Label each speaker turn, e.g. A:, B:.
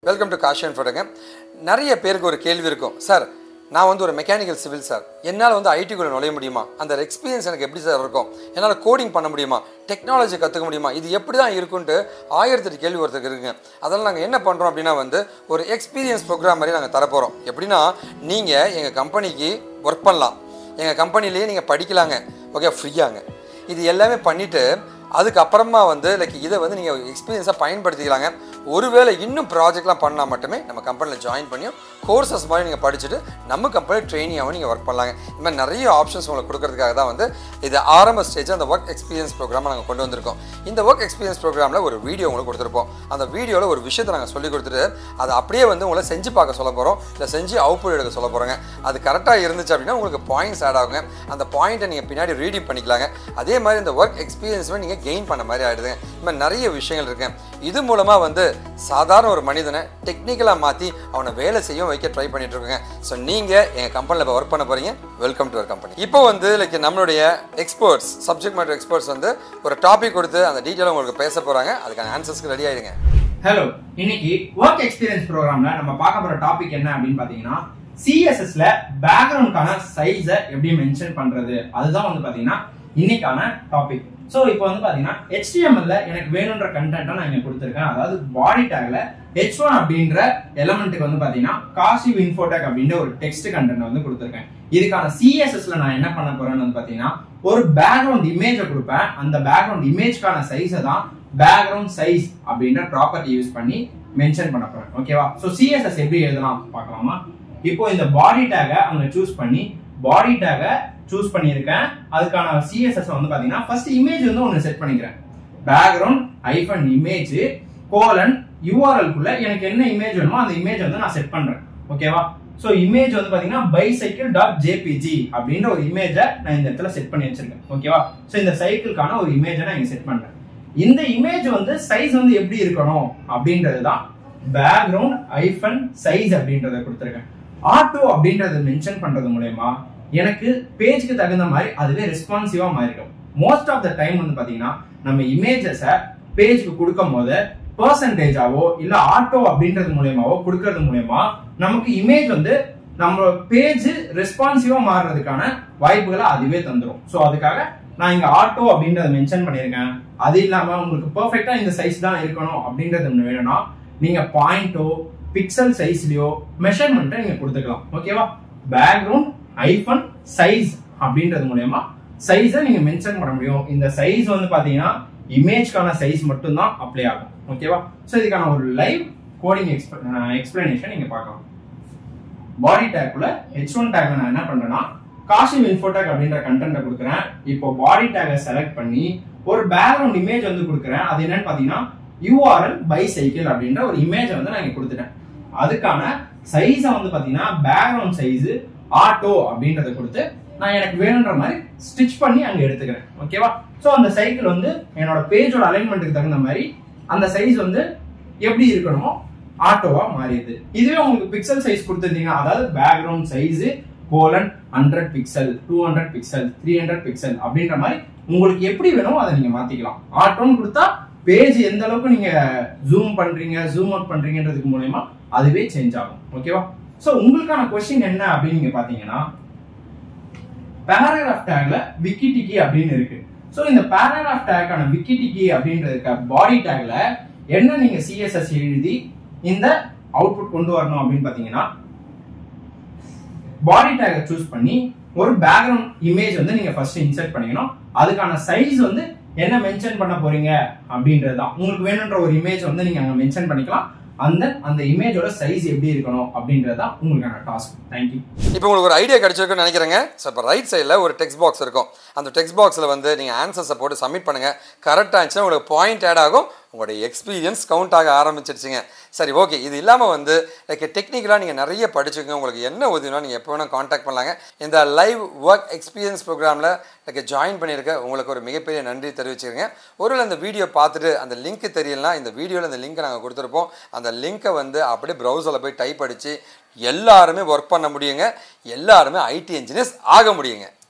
A: Welcome to Cauchy Infotech. நிறைய பேருக்கு ஒரு கேள்வி இருக்கும், சார் நான் வந்து ஒரு மெக்கானிக்கல் சிவில் சார், என்னால் வந்து ஐடிக்குள்ளே நுழைய முடியுமா? அந்த எக்ஸ்பீரியன்ஸ் எனக்கு எப்படி சார் இருக்கும்? என்னால் கோடிங் பண்ண முடியுமா? டெக்னாலஜி கற்றுக்க முடியுமா? இது எப்படி தான் இருக்குன்ட்டு 1008 கேள்வி ஒருத்தருக்கு இருக்குங்க. அதெல்லாம் நாங்கள் என்ன பண்ணுறோம் அப்படின்னா வந்து ஒரு எக்ஸ்பீரியன்ஸ் ப்ரோக்ராம் மாதிரி நாங்கள் தரப்போகிறோம். எப்படின்னா நீங்கள் எங்கள் கம்பெனிக்கு ஒர்க் பண்ணலாம், எங்கள் கம்பெனிலேயே நீங்கள் படிக்கலாங்க, ஓகே, ஃப்ரீயாங்க. இது எல்லாமே பண்ணிவிட்டு அதுக்கப்புறமா வந்து இதை வந்து நீங்கள் எக்ஸ்பீரியன்ஸாக பயன்படுத்திக்கலாங்க. ஒருவேளை இன்னும் ப்ராஜெக்ட்லாம் பண்ணால் மட்டுமே நம்ம கம்பெனியில் ஜாயின் பண்ணியும் கோர்சஸ் மாதிரி நீங்கள் படிச்சுட்டு நம்ம கம்பெனியில் ட்ரெயினியாகவும் நீங்கள் ஒர்க் பண்ணலாங்க. இந்த மாதிரி நிறைய ஆப்ஷன்ஸ் உங்களுக்கு கொடுக்கறதுக்காக தான் வந்து இது ஆரம்ப ஸ்டேஜ் அந்த ஒர்க் எக்ஸ்பீரியன்ஸ் ப்ரோக்ராமை நாங்கள் கொண்டு வந்திருக்கோம். இந்த ஒர்க் எக்ஸ்பீரியன்ஸ் ப்ரோக்ராமில் ஒரு வீடியோ உங்களுக்கு கொடுத்துருப்போம். அந்த வீடியோவில் ஒரு விஷயத்தை நாங்கள் சொல்லி கொடுத்துட்டு அதை அப்படியே வந்து உங்களை செஞ்சு பார்க்க சொல்ல போகிறோம், இல்லை செஞ்சு அவுட்புட் எடுக்க சொல்ல போகிறோங்க. அது கரெக்டாக இருந்துச்சு அப்படின்னா உங்களுக்கு பாயிண்ட்ஸ் ஆட் ஆகுங்க. அந்த பாயிண்ட்டை நீங்கள் பின்னாடி ரீடிங் பண்ணிக்கலாங்க. அதே மாதிரி இந்த ஒர்க் எக்ஸ்பீரியன்ஸுமே நீங்கள் கெயின் பண்ண மாதிரி ஆகிடுதுங்க. இந்த மாதிரி நிறைய விஷயங்கள் இருக்கு. இது மூலமாக வந்து சாதாரண ஒரு மனிதனை டெக்னிக்கலாக மாற்றி அவனை வேலை செய்ய வைக்க ட்ரை பண்ணிட்டு இருக்கோங்க. ஸோ நீங்கள் எங்கள் கம்பெனியில் இப்போ ஒர்க் பண்ண போகிறீங்க. Welcome to our company. இப்போ வந்து நம்மளுடைய எக்ஸ்பர்ட்ஸ், சப்ஜெக்ட் மேட்டர் எக்ஸ்பர்ட்ஸ் வந்து ஒரு டாபிக் கொடுத்து அந்த டீட்டெயிலாக உங்களுக்கு பேச போகிறாங்க. அதுக்கான ஆன்சர்ஸ்க்கு ரெடி ஆகிடுங்க.
B: ஹலோ, இன்னைக்கு ஒர்க் எக்ஸ்பீரியன்ஸ் ப்ரோக்ராம்ல நம்ம பார்க்க போற டாபிக் என்ன அப்படின்னு பாத்தீங்கன்னா சிஎஸ்எஸ்ல பேக்ரவுண்ட்கான சைஸை எப்படி மென்ஷன் பண்றது, அதுதான் வந்து பாத்தீங்கன்னா இன்னைக்கான டாபிக். சோ இப்போ வந்து பாத்தீங்கன்னா HTML எனக்கு வேணும்ன்ற கண்டென்ட்டை நான் இங்க கொடுத்திருக்கேன். அதாவது பாடி டேக்ல H1 அப்படின்ற எலிமெண்ட்டுக்கு வந்து பாத்தீங்கன்னா காஷி இன்ஃபோடெக் அப்படின்ற ஒரு டெக்ஸ்ட் கண்டென்ட் வந்து கொடுத்திருக்கேன். இதுக்கான சிஎஸ்எஸ்ல நான் என்ன பண்ண போறேன்னு வந்து பாத்தீங்கன்னா ஒரு பேக்ரவுண்ட் இமேஜை கொடுப்பேன். அந்த பேக்ரவுண்ட் இமேஜ்க்கான சைஸை தான் பேக்ரவுண்ட் சைஸ் அப்படின்ற ப்ராப்பர்ட்டி யூஸ் பண்ணி மென்ஷன் பண்ண போறேன். ஓகேவா? சோ சிஎஸ்எஸ் எப்படி எழுதலாம் பார்க்கலாமா? இப்போ இந்த பாடி டேகை அங்க சூஸ் பண்ணி பாடி டேகை சூஸ் பண்ணியிருக்கேன். அதுக்கான சிஎஸ்எஸ் வந்து பாத்தீங்கன்னா ஃபர்ஸ்ட் இமேஜ் வந்து ஒன்னு செட் பண்ணிக்கிறேன். பேக்ரவுண்ட் ஐஃபன் இமேஜ் கோலன் URL குள்ள எனக்கு என்ன இமேஜ் வேணுமோ அந்த இமேஜ் வந்து நான் செட் பண்றேன். ஓகேவா? சோ இமேஜ் வந்து பாத்தீங்கன்னா bicycle.jpg அப்படின்ற ஒரு இமேஜை நான் இந்த இடத்துல செட் பண்ணி வச்சிருக்கேன். ஓகேவா? சோ இந்த சைக்கிள்கான ஒரு இமேஜை நான் இங்க செட் பண்றேன். இந்த இமேஜ் வந்து சைஸ் வந்து எப்படி இருக்கணும் அப்படின்றது தான் பேக்ரவுண்ட் ஐஃபன் சைஸ் அப்படின்றத கொடுத்திருக்கேன். ஆட்டோ அப்படின்றத மென்ஷன் பண்றது மூலமா எனக்கு பேஜ்க்கு தகுந்த மாதிரி அதுவே ரெஸ்பான்சிவா மாறிடும். மோஸ்ட் ஆஃப் த டைம் வந்து பாத்தீங்கன்னா நம்ம இமேஜஸை பேஜ்க்கு கொடுக்கும் போது பெர்சன்டேஜாவோ இல்ல ஆட்டோ அப்படின்றது மூலமாவோ கொடுக்கறது மூலமா நமக்கு இமேஜ் வந்து நம்ம பேஜ் ரெஸ்பான்சிவா மாறுறதுக்கான வாய்ப்புகளை அதுவே தந்துடும். சோ அதுக்காக நான் இங்க ஆட்டோ அப்படின்றத மென்ஷன் பண்ணிருக்கேன். அது இல்லாம உங்களுக்கு பெர்ஃபெக்ட்டா இந்த சைஸ் தான் இருக்கணும் அப்படின்றது வேணும்னா நீங்க பாயிண்டோ பிக்சல் சைஸ்லயோ மெஷர்மெண்ட்டை நீங்க கொடுத்துக்கலாம். ஓகேவா? பேக்ரவுண்ட் ஐஃபன் சைஸ் அப்படின்றது மூலமா சைஸை நீங்க மென்ஷன் பண்ண முடியும். இந்த சைஸ் வந்து பாத்தீங்கன்னா இமேஜ்க்கான சைஸ் மட்டும் தான் அப்ளை ஆகும். ஓகேவா? சோ இதுக்கான ஒரு லைவ் கோடிங் எக்ஸ்பிளனேஷன் நீங்க பார்க்கலாம். பாடி டேக்குள்ள H1 டேக்ல நான் என்ன பண்றேன்னா காஷி இன்ஃபோடெக் அப்படின்ற கண்டென்ட்டை கொடுக்குறேன். இப்போ பாடி டேகை செலக்ட் பண்ணி ஒரு பேக்ரவுண்ட் இமேஜ் வந்து கொடுக்குறேன். அது என்னன்னு பாத்தீங்கன்னா URL bicycle அப்படின்ற ஒரு இமேஜ் வந்து நான் இங்க கொடுத்துட்டேன். அதுக்கான சைஸை வந்து பாத்தீங்கன்னா பேக்ரவுண்ட் சைஸ் ஆட்டோ அப்படின்றத கொடுத்து நான் எனக்கு வேணுன்ற மாதிரி ஸ்டிச் பண்ணி அங்க எடுத்துக்கிறேன். ஓகேவா? சோ அந்த சைக்கிள் வந்து என்னோட பேஜோட அலைன்மெண்ட்டுக்கு தகுந்த மாதிரி அந்த சைஸ் வந்து எப்படி இருக்கணுமோ ஆட்டோவா மாறிடுது. இதுவே உங்களுக்கு பிக்சல் சைஸ் கொடுத்துருந்தீங்க, அதாவது background size colon 100 pixel 200 pixel 300 pixel அப்படின்ற மாதிரி உங்களுக்கு எப்படி வேணுமோ அதை நீங்க மாத்திக்கலாம். ஆட்டோன்னு கொடுத்தா பேஜ் எந்த அளவுக்கு நீங்க ஜூம் பண்றீங்க ஜூம் அவுட் பண்றீங்கன்றதுக்கு மூலமா அதுவே சேஞ்ச் ஆகும். ஓகேவா? சோ உங்களுக்கான क्वेश्चन என்ன அப்படின்னு நீங்க பாத்தீங்கன்னா பேராகிராஃப் டேக்ல விக்கிடிகி அப்படின்னு இருக்கு. சோ இந்த பேராகிராஃப் டேக்கான விக்கிடிகி அப்படின்றதுக்கு பாடி டேக்ல என்ன நீங்க சிஎஸ்எஸ் எழுதி இந்த அவுட்புட் கொண்டு வரணும் அப்படின்னு பாத்தீங்கன்னா பாடி டேகை சூஸ் பண்ணி ஒரு பேக்ரவுண்ட் இமேஜ் வந்து நீங்க ஃபர்ஸ்ட் இன்சர்ட் பண்ணிக்கணும். அதுக்கான சைஸ் வந்து என்ன மென்ஷன் பண்ண போறீங்க அப்படின்றதுதான். உங்களுக்கு வேணுன்ற ஒரு இமேஜ் வந்து நீங்க அங்க மென்ஷன் பண்ணிக்கலாம். அந்த இமேஜோட சைஸ் எப்படி இருக்கணும் அப்படின்றதா உங்களுக்கான டாஸ்க். தேங்க்யூ.
A: இப்போ உங்களுக்கு ஒரு ஐடியா கிடைச்சிருக்குன்னு நினைக்கிறேங்க. ஸோ இப்போ ரைட் சைடில் ஒரு டெக்ஸ்ட் பாக்ஸ் இருக்கும். அந்த டெக்ஸ்ட் பாக்ஸில் வந்து நீங்கள் ஆன்சர்ஸை போட்டு சப்மிட் பண்ணுங்கள். கரெக்டாக இருந்துச்சுன்னா உங்களுக்கு பாயிண்ட் ஆட் ஆகும், உங்களுடைய எக்ஸ்பீரியன்ஸ் கவுண்ட் ஆக ஆரம்பிச்சிருச்சுங்க. சரி, ஓகே. இது இல்லாமல் வந்து டெக்னிக்கலாக நீங்கள் நிறைய படிச்சுக்கோங்க. உங்களுக்கு என்ன உதவினா நீங்கள் எப்போ வேணால் காண்டாக்ட் பண்ணலாங்க. இந்த லைவ் ஒர்க் எக்ஸ்பீரியன்ஸ் ப்ரோக்ராமில் ஜாயின் பண்ணியிருக்க உங்களுக்கு ஒரு மிகப்பெரிய நன்றி தெரிவிச்சுக்கிறேங்க. ஒருவேளை இந்த வீடியோ பார்த்துட்டு அந்த லிங்க் தெரியலனா இந்த வீடியோவில் அந்த லிங்க்கை நாங்கள் கொடுத்துருப்போம். அந்த லிங்க்கை வந்து அப்படியே ப்ரௌசரில் போய் டைப் அடித்து எல்லாருமே ஒர்க் பண்ண முடியுங்க. எல்லாருமே IT இன்ஜினியர்ஸ் ஆக முடியுங்க.